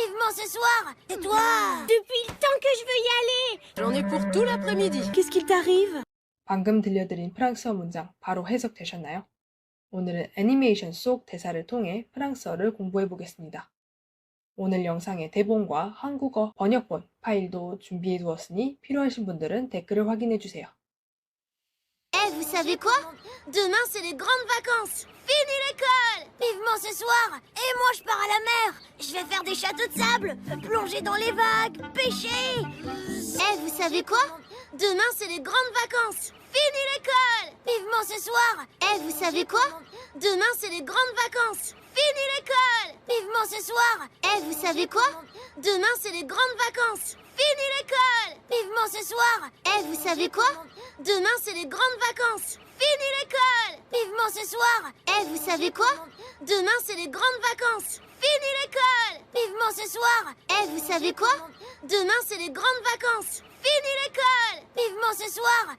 Vivement ce soir. Et toi? Depuis le temps que je veux y aller. J'en ai pour tout l'après-midi. Qu'est-ce qu'il t'arrive? 방금 들려드린 프랑스어 문장 바로 해석되셨나요? 오늘은 애니메이션 속 대사를 통해 프랑스어를 공부해 보겠습니다. 오늘 영상의 대본과 한국어 번역본 파일도 준비해 두었으니 필요하신 분들은 댓글을 확인해 주세요. Eh, vous savez quoi? Demain, c'est les grandes vacances. Fini l'école. Vivement ce soir. Et moi, je pars à la mer. Je vais faire des châteaux de sable, plonger dans les vagues, pêcher. Eh, vous savez quoi? Demain, c'est les grandes vacances. Fini l'école. Vivement ce soir. Eh, vous savez quoi? Demain, c'est les grandes vacances. Fini l'école. Vivement ce soir. Eh, vous savez quoi? Demain, c'est les grandes vacances. Fini l'école. Vivement ce soir. Eh, vous savez quoi? Demain, c'est les grandes vacances. Fini l'école. Vivement ce soir. Eh, vous savez quoi? Demain, c'est les grandes vacances. Fini l'école. Vivement ce soir. Eh, vous savez quoi? Demain, c'est les grandes vacances. Fini l'école. Vivement ce soir.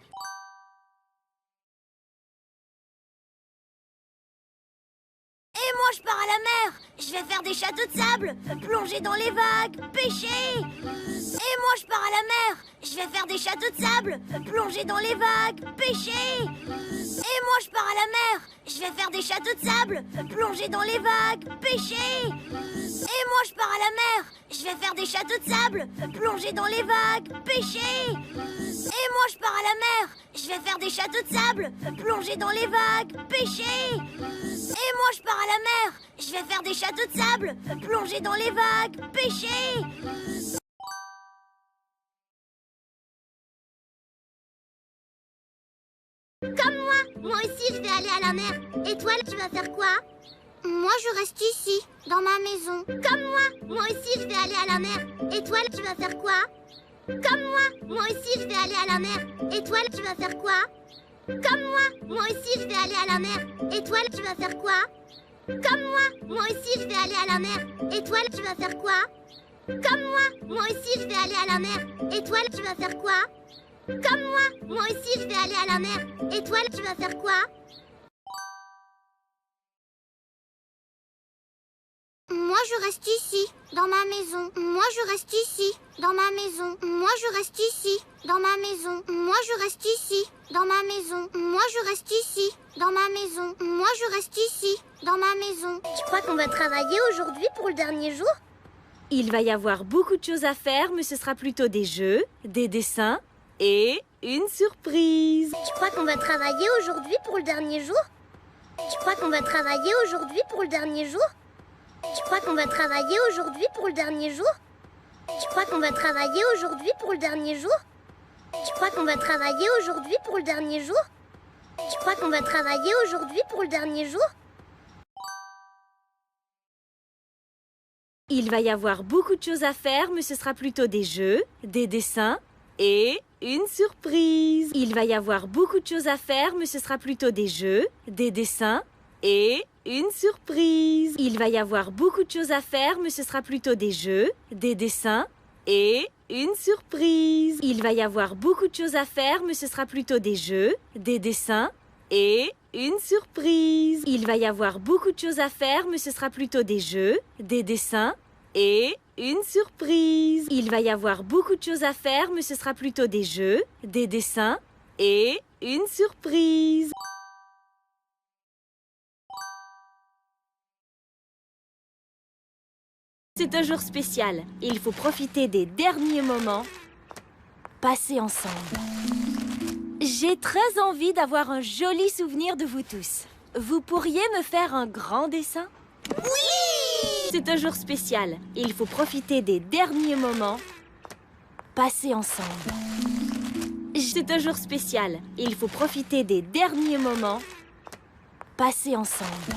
Et moi, je pars à la mer. Je vais faire des châteaux de sable, plonger dans les vagues, pêcher. Et moi, je pars à la mer. Je vais faire des châteaux de sable, plonger dans les vagues, pêcher. Et moi, je pars à la mer. Je vais faire des châteaux de sable, plonger dans les vagues, pêcher. Et moi, je pars à la mer. Je vais faire des châteaux de sable, plonger dans les vagues, pêcher. Et moi, je pars à la mer. Je vais faire des châteaux de sable, plonger dans les vagues, pêcher. Et moi, je pars à la mer. Je vais faire des châteaux de sable, plonger dans les vagues, pêcher. Comme moi aussi je vais aller à la mer. Et toi, tu vas faire quoi? Moi je reste ici, dans ma maison. Comme moi aussi je vais aller à la mer. Et toi, tu vas faire quoi? Comme moi aussi je vais aller à la mer. Et toi, tu vas faire quoi? Comme moi aussi je vais aller à la mer. Et toi, tu vas faire quoi? Comme moi aussi je vais aller à la mer. Et toi, tu vas faire quoi? Comme moi aussi je vais aller à la mer. Et toi, tu vas faire quoi? Comme moi aussi je vais aller à la mer. Et toi, tu vas faire quoi? Moi je reste ici, dans ma maison. Moi je reste ici, dans ma maison. Moi je reste ici, dans ma maison. Moi je reste ici, dans ma maison. Moi je reste ici, dans ma maison. Moi je reste ici, dans ma maison. Tu crois qu'on va travailler aujourd'hui pour le dernier jour? Il va y avoir beaucoup de choses à faire, mais ce sera plutôt des jeux, des dessins et une surprise. Tu crois qu'on va travailler aujourd'hui pour le dernier jour? Tu crois qu'on va travailler aujourd'hui pour le dernier jour? Tu crois qu'on va travailler aujourd'hui pour le dernier jour? Tu crois qu'on va travailler aujourd'hui pour le dernier jour? Tu crois qu'on va travailler aujourd'hui pour le dernier jour? Tu crois qu'on va travailler aujourd'hui pour le dernier jour? Il va y avoir beaucoup de choses à faire, mais ce sera plutôt des jeux, des dessins et une surprise. Il va y avoir beaucoup de choses à faire, mais ce sera plutôt des jeux, des dessins et une surprise. Il va y avoir beaucoup de choses à faire, mais ce sera plutôt des jeux, des dessins et une surprise. Il va y avoir beaucoup de choses à faire, mais ce sera plutôt des jeux, des dessins et une surprise. Il va y avoir beaucoup de choses à faire, mais ce sera plutôt des jeux, des dessins et une surprise. Il va y avoir beaucoup de choses à faire, mais ce sera plutôt des jeux, des dessins et une surprise. C'est un jour spécial et il faut profiter des derniers moments passés ensemble. J'ai très envie d'avoir un joli souvenir de vous tous. Vous pourriez me faire un grand dessin? Oui! C'est un jour spécial et il faut profiter des derniers moments passés ensemble. C'est un jour spécial et il faut profiter des derniers moments passés ensemble.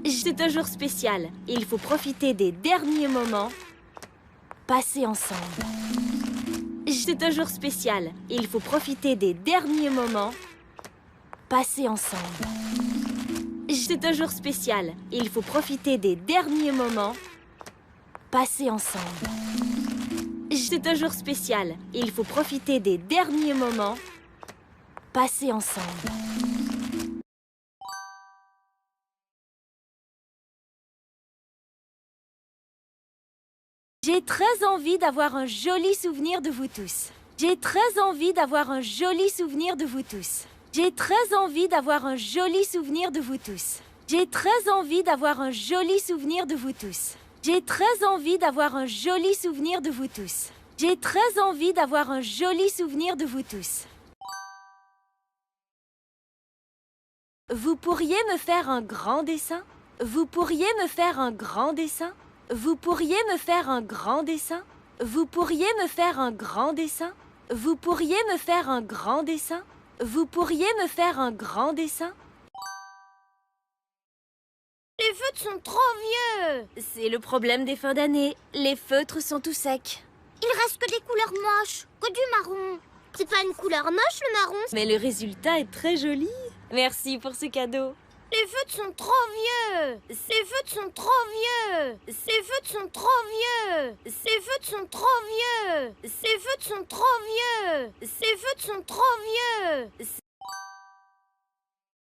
C'est un jour spécial et il faut profiter des derniers moments passés ensemble. C'est un jour spécial et il faut profiter des derniers moments passés ensemble. C'est un jour spécial et il faut profiter des derniers moments passés ensemble. C'est un jour spécial et il faut profiter des derniers moments passés ensemble. J'ai très envie d'avoir un joli souvenir de vous tous. J'ai très envie d'avoir un joli souvenir de vous tous. J'ai très envie d'avoir un joli souvenir de vous tous. J'ai très envie d'avoir un joli souvenir de vous tous. J'ai très envie d'avoir un joli souvenir de vous tous. J'ai très envie d'avoir un joli souvenir de vous tous. Vous pourriez me faire un grand dessin? Vous pourriez me faire un grand dessin? Vous pourriez me faire un grand dessin? Vous pourriez me faire un grand dessin? Vous pourriez me faire un grand dessin? Vous pourriez me faire un grand dessin? Les feutres sont trop vieux. C'est le problème des fins d'année. Les feutres sont tout secs. Il reste que des couleurs moches, que du marron. C'est pas une couleur moche, le marron. Mais le résultat est très joli. Merci pour ce cadeau. Les feutres sont trop vieux. Ces feutres sont trop vieux. Ces feutres sont trop vieux. Ces feutres sont trop vieux. Ces feutres sont trop vieux. Ces feutres sont trop vieux.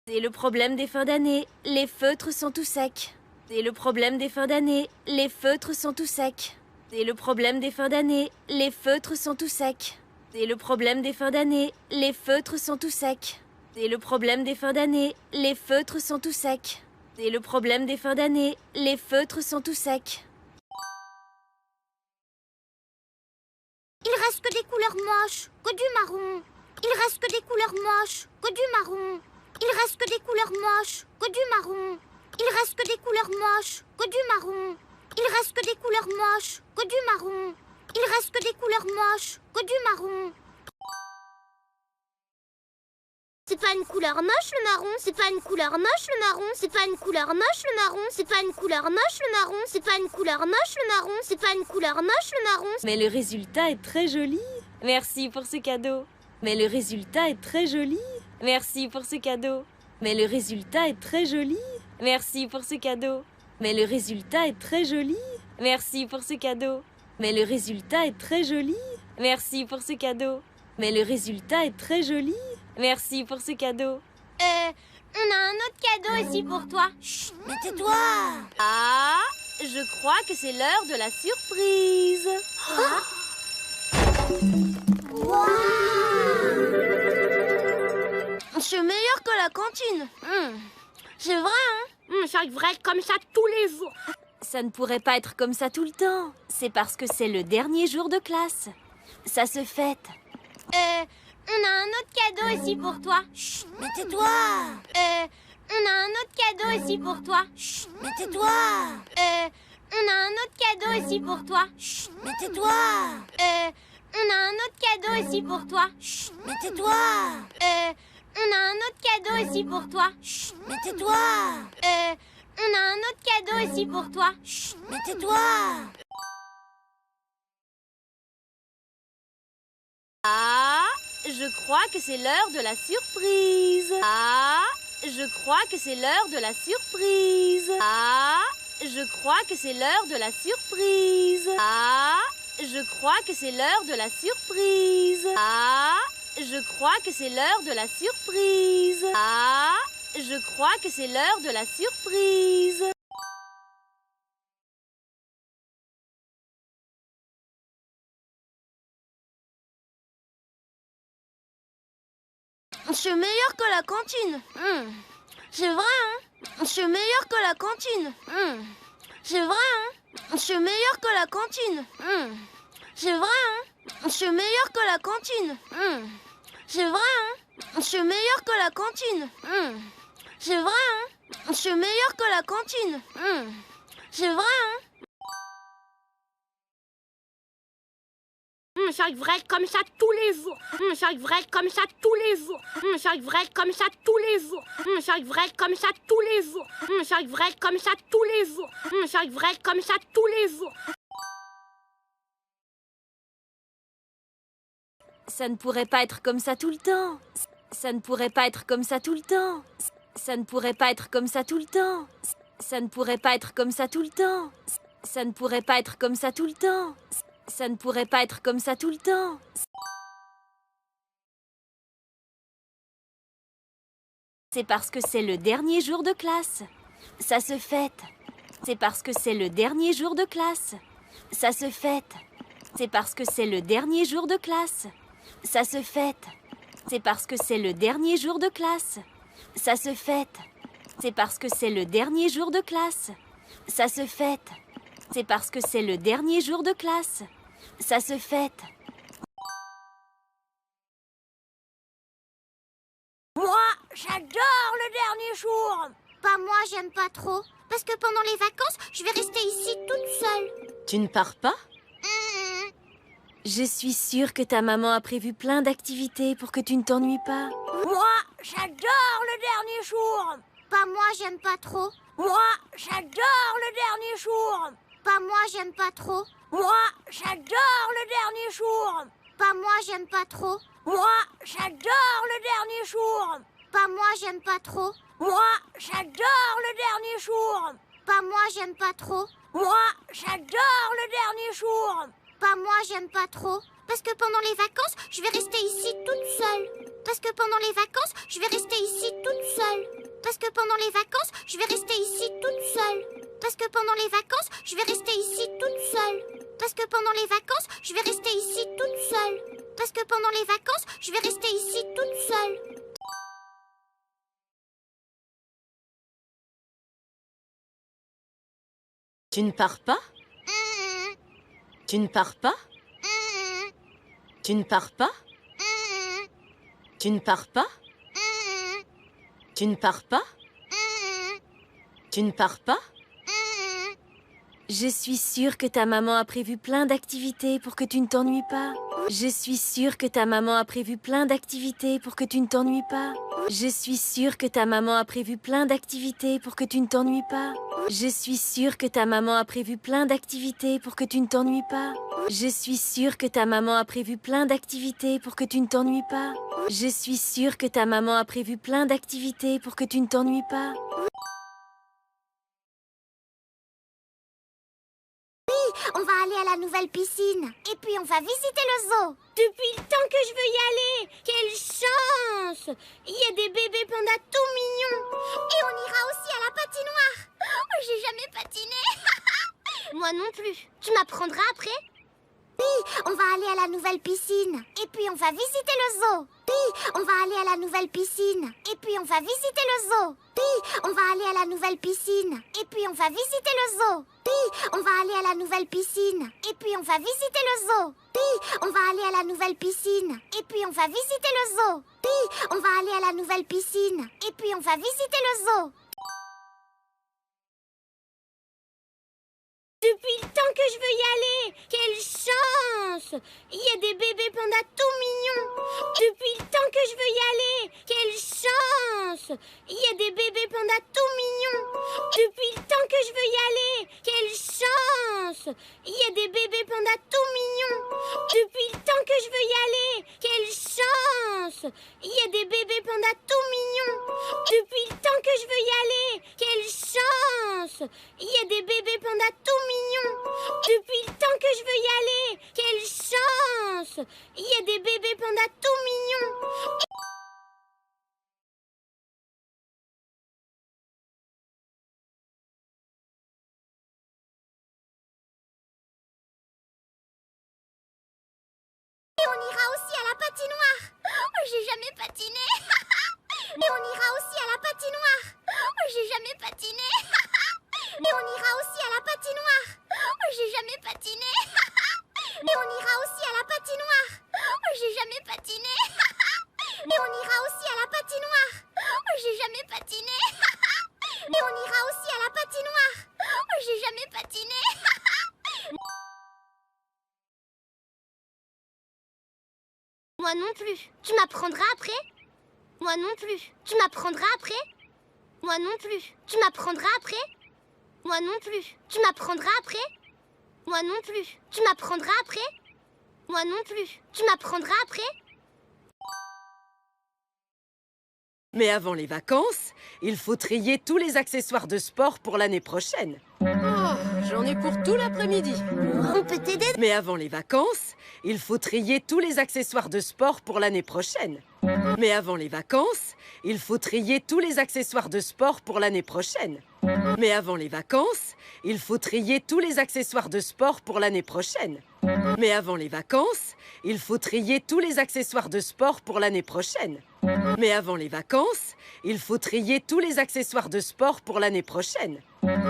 C'est le problème des fins d'année. Les feutres sont tout secs. C'est le problème des fins d'année. Les feutres sont tout secs. C'est le problème des fins d'année. Les feutres sont tout secs. C'est le problème des fins d'année. Les feutres sont tout secs. C'est le problème des fins d'année. Les feutres sont tout secs. C'est le problème des fins d'année. Les feutres sont tout secs. Il reste que des couleurs moches, que du marron. Il reste que des couleurs moches, que du marron. Il reste que des couleurs moches, que du marron. Il reste que des couleurs moches, que du marron. Il reste que des couleurs moches, que du marron. Il reste que des couleurs moches, que du marron. C'est pas une couleur moche, le marron. C'est pas une couleur moche, le marron. C'est pas une couleur moche, le marron. C'est pas une couleur moche, le marron. C'est pas une couleur moche, le marron. C'est pas une couleur moche, le marron. Mais le résultat est très joli. Merci pour ce cadeau. Mais le résultat est très joli. Merci pour ce cadeau. Mais le résultat est très joli. Merci pour ce cadeau. Mais le résultat est très joli. Merci pour ce cadeau. Mais le résultat est très joli. Merci pour ce cadeau. Mais le résultat est très joli. Merci pour ce cadeau. On a un autre cadeau ici pour toi. Chut, mais tais-toi. Ah, je crois que c'est l'heure de la surprise. C'est meilleur que la cantine. C'est vrai, hein? Ça devrait être comme ça tous les jours. Ça ne pourrait pas être comme ça tout le temps. C'est parce que c'est le dernier jour de classe. Ça se fête. On a un autre cadeau ici pour toi. Chut, mais tais-toi. On a un autre cadeau ici pour toi. Chut, mais tais-toi. On a un autre cadeau ici pour toi. Chut, mais tais-toi. On a un autre cadeau ici pour toi. Chut, mais tais-toi. On a un autre cadeau ici pour toi. Chut, mais tais-toi. On a un autre cadeau ici pour toi. Chut, mais tais-toi. Ah, je crois que c'est l'heure de la surprise. Ah, je crois que c'est l'heure de la surprise. Ah, je crois que c'est l'heure de la surprise. Ah, je crois que c'est l'heure de la surprise. Ah, je crois que c'est l'heure de la surprise. Ah, je crois que c'est l'heure de la surprise. C'est meilleur que la cantine. C'est vrai, hein? C'est meilleur que la cantine. C'est vrai, hein? C'est meilleur que la cantine. C'est vrai, hein? C'est meilleur que la cantine. C'est vrai, hein? C'est meilleur que la cantine. C'est vrai, hein? C'est meilleur que la cantine. C'est vrai, hein? Ça devrait être comme ça tous les jours. Ça devrait être comme ça tous les jours. Ça devrait être comme ça tous les jours. Ça devrait être comme ça tous les jours. Ça devrait être comme ça tous les jours. Ça devrait être comme ça tous les jours. Ça ne pourrait pas être comme ça tout le temps. Ça ne pourrait pas être comme ça tout le temps. Ça ne pourrait pas être comme ça tout le temps. Ça ne pourrait pas être comme ça tout le temps. Ça ne pourrait pas être comme ça tout le temps. Ça ne pourrait pas être comme ça tout le temps. C'est parce que c'est le dernier jour de classe. Ça se fête. C'est parce que c'est le dernier jour de classe. Ça se fête. C'est parce que c'est le dernier jour de classe. Ça se fête. C'est parce que c'est le dernier jour de classe. Ça se fête. C'est parce que c'est le dernier jour de classe. Ça se fête. C'est parce que c'est le dernier jour de classe. Ça se fête. Moi, j'adore le dernier jour. Bah moi, j'aime pas trop. Parce que pendant les vacances, je vais rester ici toute seule. Tu ne pars pas? Hum, Je suis sûre que ta maman a prévu plein d'activités pour que tu ne t'ennuies pas. Moi, j'adore le dernier jour. Bah moi, j'aime pas trop. Moi, j'adore le dernier jour. Bah moi, j'aime pas trop. Moi, j'adore le dernier jour. Bah moi, j'aime pas trop. Moi, j'adore le dernier jour. Bah moi, j'aime pas trop. Moi, j'adore le dernier jour. Bah moi, j'aime pas trop. Moi, j'adore le dernier jour. Bah moi, j'aime pas trop. Parce que pendant les vacances, je vais rester ici toute seule. Parce que pendant les vacances, je vais rester ici toute seule. Parce que pendant les vacances, je vais rester ici toute seule. Parce que pendant les vacances, je vais rester ici toute seule. Parce que pendant les vacances, je vais rester ici toute seule. Parce que pendant les vacances, je vais rester ici toute seule. Tu ne pars pas? Hum, Tu ne pars pas? hum, Tu ne pars pas? hum, Tu ne pars pas? hum, Tu ne pars pas? hum, Tu ne pars pas? hum. Je suis sûre que ta maman a prévu plein d'activités pour que tu ne t'ennuies pas. Je suis sûre que ta maman a prévu plein d'activités pour que tu ne t'ennuies pas. Je suis sûre que ta maman a prévu plein d'activités pour que tu ne t'ennuies pas. Je suis sûre que ta maman a prévu plein d'activités pour que tu ne t'ennuies pas. Je suis sûre que ta maman a prévu plein d'activités pour que tu ne t'ennuies pas. Je suis sûre que ta maman a prévu plein d'activités pour que tu ne t'ennuies pas. On va aller à la nouvelle piscine. Et puis on va visiter le zoo. Depuis le temps que je veux y aller. Quelle chance! Il y a des bébés pandas tout mignons. Et on ira aussi à la patinoire. Oh, j'ai jamais patiné. Moi non plus. Tu m'apprendras après? Oui, on va aller à la nouvelle piscine. Et puis on va visiter le zoo. Oui, on va aller à la nouvelle piscine. Et puis on va visiter le zoo. Oui, on va aller à la nouvelle piscine. Et puis on va visiter le zoo. Oui, on va aller à la nouvelle piscine. Et puis on va visiter le zoo. Oui, on va aller à la nouvelle piscine. Et puis on va visiter le zoo. Oui, on va aller à la nouvelle piscine. Et puis on va visiter le zoo. Depuis le temps que je veux y aller. Quelle chance! Il y a des bébés pandas tout mignons. Depuis le temps que je veux y aller. Quelle chance! Il y a des bébés pandas tout mignons. Depuis le temps que je veux y aller. Quelle chance! Il y a des bébés pandas tout mignons. Depuis le temps que je veux y aller. Quelle chance! Il y a des bébés pandas tout mignons. Depuis le temps que je veux y aller. Quelle chance! Il y a des bébés pandas tout mignons. Depuis le temps que je veux y aller. Quelle chance! Il y a des bébés pandas tout mignons. Et on ira aussi à la patinoire. Oh, j'ai jamais patiné. Et on ira aussi à la patinoire. Oh, j'ai jamais patiné. Et on ira aussi à la patinoire. Oh, j'ai jamais patiné. Et on ira aussi à la patinoire. Oh, j'ai jamais patiné. Et on ira aussi à la patinoire. Oh, j'ai jamais patiné. Et on ira aussi à la patinoire. Oh, j'ai jamais patiné. Moi non plus. Tu m'apprendras après? Moi non plus. Tu m'apprendras après? Moi non plus. Tu m'apprendras après? Moi non plus. Tu m'apprendras après? Moi non plus. Tu m'apprendras après? Moi non plus. Tu m'apprendras après? Mais avant les vacances, il faut trier tous les accessoires de sport pour l'année prochaine. Oh, j'en ai pour tout l'après-midi. On peut t'aider? Mais avant les vacances, il faut trier tous les accessoires de sport pour l'année prochaine. Mais avant les vacances, il faut trier tous les accessoires de sport pour l'année prochaine. Mais avant les vacances, il faut trier tous les accessoires de sport pour l'année prochaine. Mais avant les vacances, il faut trier tous les accessoires de sport pour l'année prochaine. Mais avant les vacances, il faut trier tous les accessoires de sport pour l'année prochaine.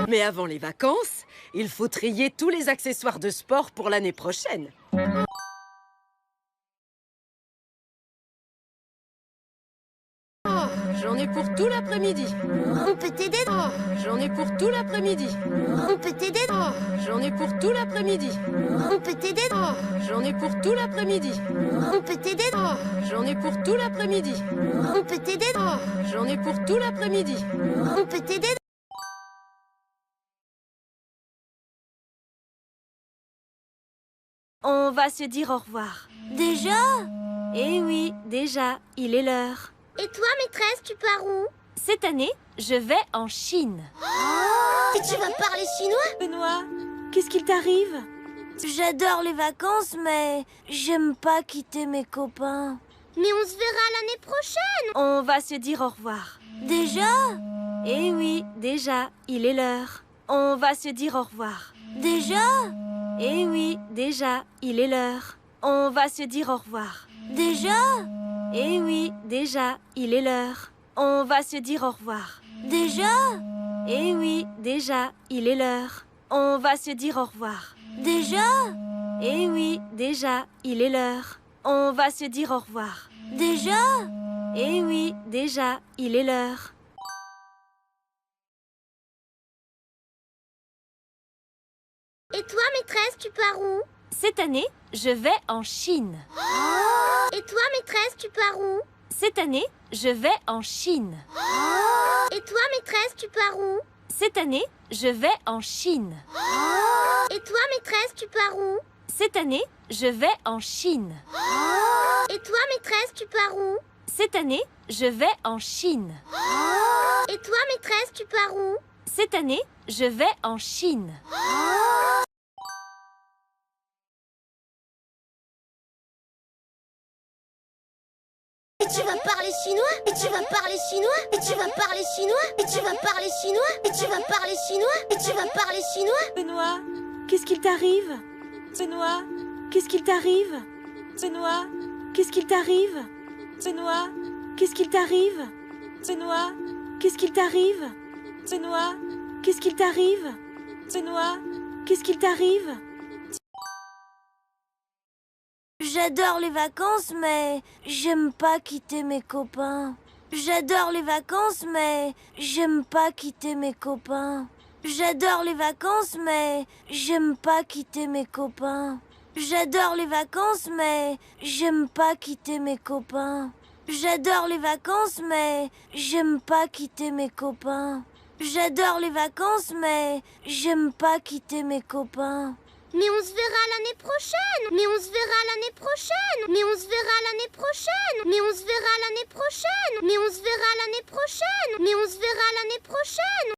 Mais avant les vacances, il faut trier tous les accessoires de sport pour l'année prochaine. Oh, j'en ai pour tout l'après-midi. On peut t'aider? Oh, j'en ai pour tout l'après-midi. On peut t'aider? Oh, j'en ai pour tout l'après-midi. On peut t'aider? Oh, j'en ai pour tout l'après-midi. On peut t'aider? Oh, j'en ai pour tout l'après-midi. On peut t'aider? Oh, j'en ai pour tout l'après-midi. On peut t'aider? On va se dire au revoir. Déjà? Eh oui, déjà, il est l'heure. Et toi, maîtresse, tu pars où? Cette année, je vais en Chine. Et tu vas parler chinois? Benoît, qu'est-ce qu'il t'arrive? J'adore les vacances, mais j'aime pas quitter mes copains. Mais on se verra l'année prochaine. On va se dire au revoir. Déjà? Eh oui, déjà, il est l'heure. On va se dire au revoir. Déjà? Eh oui, déjà, il est l'heure. On va se dire au revoir. Déjà? Eh oui, déjà, il est l'heure. On va se dire au revoir. Déjà? Eh oui, déjà, il est l'heure. On va se dire au revoir. Déjà? Eh oui, déjà, il est l'heure. On va se dire au revoir. Déjà? Eh oui, déjà, il est l'heure. Et toi, maîtresse, tu pars où? Cette année, je vais en Chine. Et toi, maîtresse, tu pars où? Cette année, je vais en Chine. Et toi, maîtresse, tu pars où? Cette année, je vais en Chine. Et toi, maîtresse, tu pars où? Cette année, je vais en Chine. Et toi, maîtresse, tu pars où? Cette année, je vais en Chine. Et toi, maîtresse, tu pars où? Cette année, je vais en Chine. Et tu vas parler chinois? Et tu vas parler chinois? Et tu vas parler chinois? Et tu vas parler chinois? Et tu vas parler chinois? Et tu vas parler chinois? Benoît, qu'est-ce qu'il t'arrive? Benoît, qu'est-ce qu'il t'arrive? Benoît, qu'est-ce qu'il t'arrive? Benoît, qu'est-ce qu'il t'arrive? Benoît, qu'est-ce qu'il t'arrive? Benoît, qu'est-ce qu'il t'arrive? Benoît, qu'est-ce qu'il t'arrive? J'adore les vacances, mais j'aime pas quitter mes copains. J'adore les vacances, mais j'aime pas quitter mes copains. J'adore les vacances, mais j'aime pas quitter mes copains. J'adore les vacances, mais j'aime pas quitter mes copains. J'adore les vacances, mais j'aime pas quitter mes copains. J'adore les vacances, mais j'aime pas quitter mes copains. Mais on se verra l'année prochaine. Mais on se verra l'année prochaine. Mais on se verra l'année prochaine. Mais on se verra l'année prochaine. Mais on se verra l'année prochaine. Mais on se verra l'année prochaine.